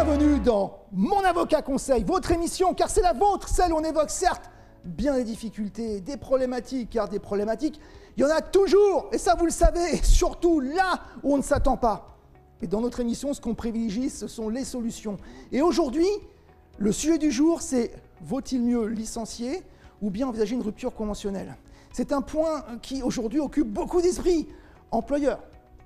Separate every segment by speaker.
Speaker 1: Bienvenue dans Mon Avocat Conseil, votre émission, car c'est la vôtre, celle où on évoque certes bien des difficultés, des problématiques, car des problématiques, il y en a toujours, et ça vous le savez, surtout là où on ne s'attend pas. Et dans notre émission, ce qu'on privilégie, ce sont les solutions. Et aujourd'hui, le sujet du jour, c'est vaut-il mieux licencier ou bien envisager une rupture conventionnelle? C'est un point qui aujourd'hui occupe beaucoup d'esprits. Employeurs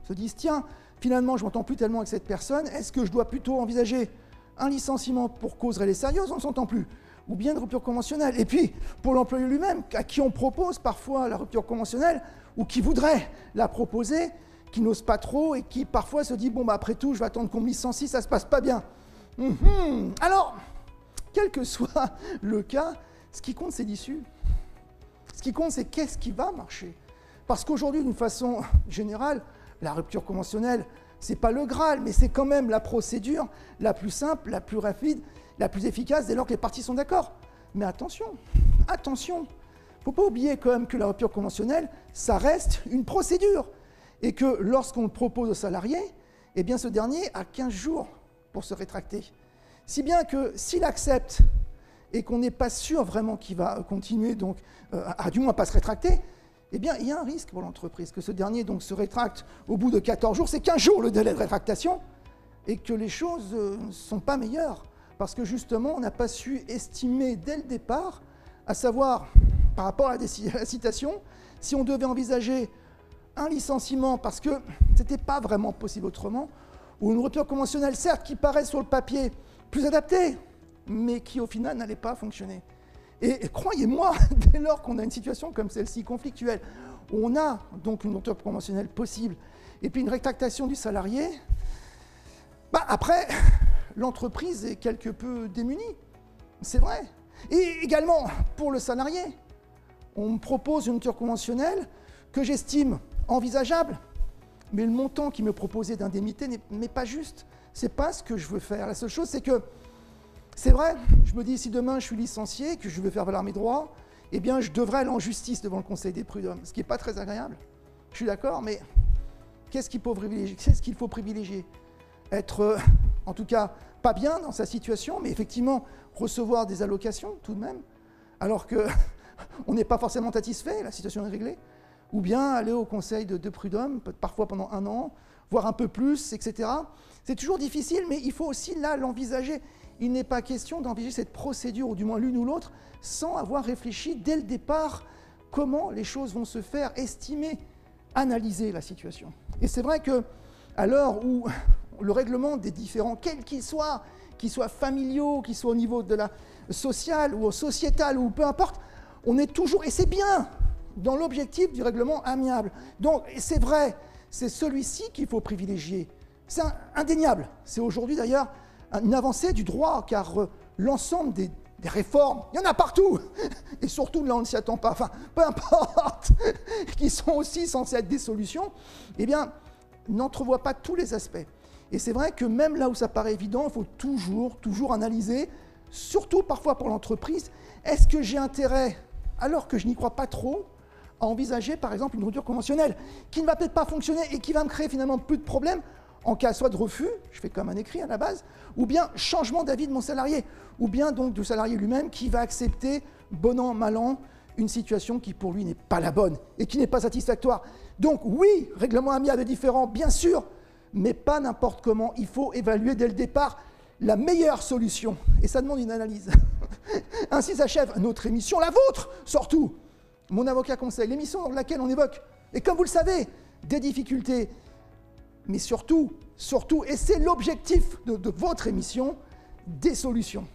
Speaker 1: se disent, tiens, finalement, je ne m'entends plus tellement avec cette personne, est-ce que je dois plutôt envisager un licenciement pour cause réelle et sérieuse, on ne s'entend plus, ou bien une rupture conventionnelle? Et puis, pour l'employeur lui-même, à qui on propose parfois la rupture conventionnelle, ou qui voudrait la proposer, qui n'ose pas trop, et qui parfois se dit, bon, bah, après tout, je vais attendre qu'on me licencie, ça ne se passe pas bien. Alors, quel que soit le cas, ce qui compte, c'est l'issue. Ce qui compte, c'est qu'est-ce qui va marcher. Parce qu'aujourd'hui, d'une façon générale, la rupture conventionnelle, ce n'est pas le Graal, mais c'est quand même la procédure la plus simple, la plus rapide, la plus efficace dès lors que les parties sont d'accord. Mais attention, attention, il ne faut pas oublier quand même que la rupture conventionnelle, ça reste une procédure. Et que lorsqu'on le propose au salarié, eh bien ce dernier a 15 jours pour se rétracter. Si bien que s'il accepte et qu'on n'est pas sûr vraiment qu'il va continuer, donc à du moins pas se rétracter, eh bien, il y a un risque pour l'entreprise que ce dernier donc, se rétracte au bout de 14 jours, c'est 15 jours le délai de rétractation, et que les choses ne sont pas meilleures, parce que justement, on n'a pas su estimer dès le départ, à savoir, par rapport à la citation, si on devait envisager un licenciement parce que ce n'était pas vraiment possible autrement, ou une rupture conventionnelle, certes, qui paraît sur le papier plus adaptée, mais qui au final n'allait pas fonctionner. Et croyez-moi, dès lors qu'on a une situation comme celle-ci, conflictuelle, où on a donc une rupture conventionnelle possible, et puis une rétractation du salarié, bah après, l'entreprise est quelque peu démunie, c'est vrai. Et également, pour le salarié, on me propose une rupture conventionnelle que j'estime envisageable, mais le montant qui me proposait d'indemnité n'est pas juste. C'est pas ce que je veux faire. La seule chose, c'est que c'est vrai, je me dis, si demain je suis licencié, que je veux faire valoir mes droits, eh bien je devrais aller en justice devant le Conseil des prud'hommes, ce qui n'est pas très agréable. Je suis d'accord, mais qu'est-ce qu'il faut privilégier? Être, en tout cas, pas bien dans sa situation, mais effectivement recevoir des allocations tout de même, alors qu'on n'est pas forcément satisfait, la situation est réglée, ou bien aller au Conseil de prud'hommes, parfois pendant 1 an, voire un peu plus, etc. C'est toujours difficile, mais il faut aussi là l'envisager. Il n'est pas question d'envisager cette procédure, ou du moins l'une ou l'autre, sans avoir réfléchi dès le départ comment les choses vont se faire, estimer, analyser la situation. Et c'est vrai qu'à l'heure où le règlement des différends, quels qu'ils soient familiaux, qu'ils soient au niveau de la sociale ou sociétal, ou peu importe, on est toujours, et c'est bien, dans l'objectif du règlement amiable. Donc, c'est vrai, c'est celui-ci qu'il faut privilégier. C'est indéniable. C'est aujourd'hui d'ailleurs une avancée du droit, car l'ensemble des réformes, il y en a partout, et surtout là on ne s'y attend pas, enfin peu importe, qui sont aussi censées être des solutions, eh bien n'entrevoient pas tous les aspects. Et c'est vrai que même là où ça paraît évident, il faut toujours analyser, surtout parfois pour l'entreprise, est-ce que j'ai intérêt, alors que je n'y crois pas trop, à envisager par exemple une rupture conventionnelle, qui ne va peut-être pas fonctionner et qui va me créer finalement peu de problèmes, en cas soit de refus, je fais comme un écrit à la base, ou bien changement d'avis de mon salarié, ou bien donc du salarié lui-même qui va accepter, bon an, mal an, une situation qui pour lui n'est pas la bonne et qui n'est pas satisfactoire. Donc oui, règlement amiable est différent, bien sûr, mais pas n'importe comment. Il faut évaluer dès le départ la meilleure solution, et ça demande une analyse. Ainsi s'achève notre émission, la vôtre surtout, Mon Avocat Conseil, l'émission dans laquelle on évoque, et comme vous le savez, des difficultés, mais surtout, et c'est l'objectif de votre émission, des solutions.